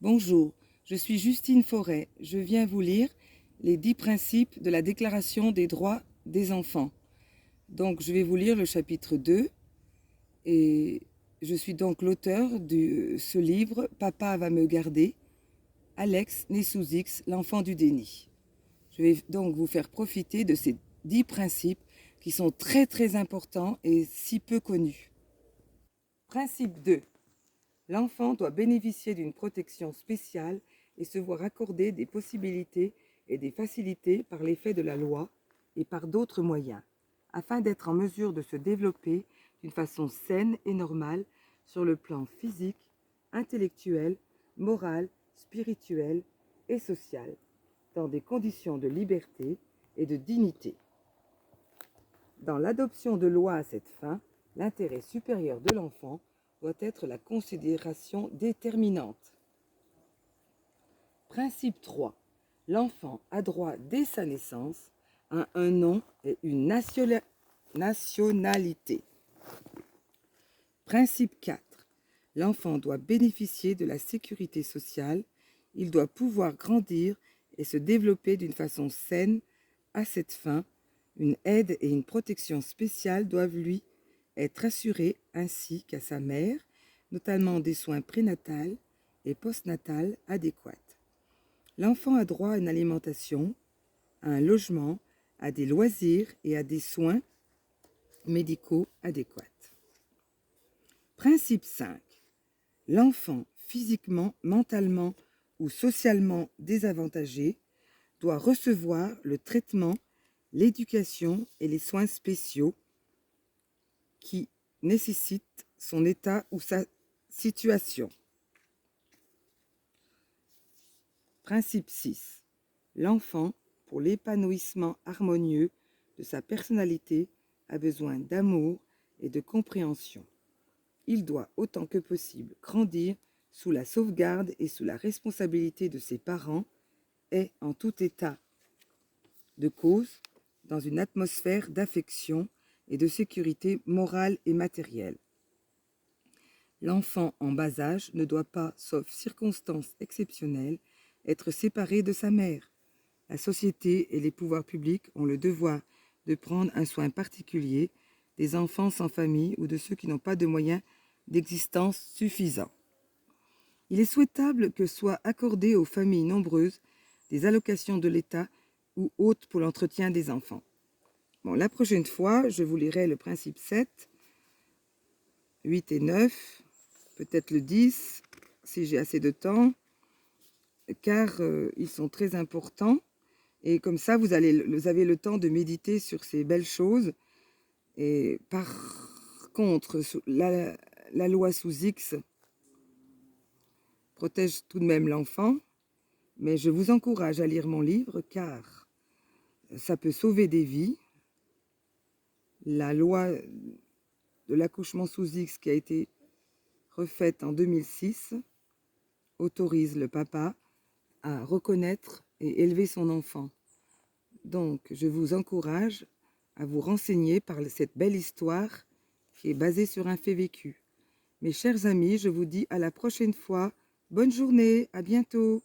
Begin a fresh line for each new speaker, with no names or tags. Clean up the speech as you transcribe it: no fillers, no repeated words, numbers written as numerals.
Bonjour, je suis Justine Forêt. Je viens vous lire les 10 principes de la Déclaration des droits des enfants. Donc, je vais vous lire le chapitre 2 et je suis donc l'auteur de ce livre « Papa va me garder », Alex, né sous X, l'enfant du déni. Je vais donc vous faire profiter de ces 10 principes qui sont très importants et si peu connus. Principe 2. L'enfant doit bénéficier d'une protection spéciale et se voir accorder des possibilités et des facilités par l'effet de la loi et par d'autres moyens, afin d'être en mesure de se développer d'une façon saine et normale sur le plan physique, intellectuel, moral, spirituel et social, dans des conditions de liberté et de dignité. Dans l'adoption de lois à cette fin, l'intérêt supérieur de l'enfant doit être la considération déterminante. Principe 3. L'enfant a droit dès sa naissance à un nom et une nationalité. Principe 4. L'enfant doit bénéficier de la sécurité sociale. Il doit pouvoir grandir et se développer d'une façon saine. À cette fin, une aide et une protection spéciale doivent lui être assurées ainsi qu'à sa mère, notamment des soins prénatals et postnatals adéquats. L'enfant a droit à une alimentation, à un logement, à des loisirs et à des soins médicaux adéquats. Principe 5. L'enfant physiquement, mentalement ou socialement désavantagé doit recevoir le traitement, l'éducation et les soins spéciaux qui nécessitent son état ou sa situation. Principe 6. L'enfant, pour l'épanouissement harmonieux de sa personnalité, a besoin d'amour et de compréhension. Il doit, autant que possible, grandir sous la sauvegarde et sous la responsabilité de ses parents et, en tout état de cause, dans une atmosphère d'affection et de sécurité morale et matérielle. L'enfant en bas âge ne doit pas, sauf circonstances exceptionnelles, être séparé de sa mère. La société et les pouvoirs publics ont le devoir de prendre un soin particulier des enfants sans famille ou de ceux qui n'ont pas de moyens d'existence suffisants. Il est souhaitable que soient accordées aux familles nombreuses des allocations de l'État ou autres pour l'entretien des enfants. Bon, la prochaine fois, je vous lirai le principe 7, 8 et 9, peut-être le 10, si j'ai assez de temps, car ils sont très importants. Et comme ça, vous avez le temps de méditer sur ces belles choses. Et par contre, la loi sous X protège tout de même l'enfant, mais je vous encourage à lire mon livre, car ça peut sauver des vies. La loi de l'accouchement sous X, qui a été refaite en 2006, autorise le papa à reconnaître et élever son enfant. Donc, je vous encourage à vous renseigner par cette belle histoire qui est basée sur un fait vécu. Mes chers amis, je vous dis à la prochaine fois. Bonne journée, à bientôt.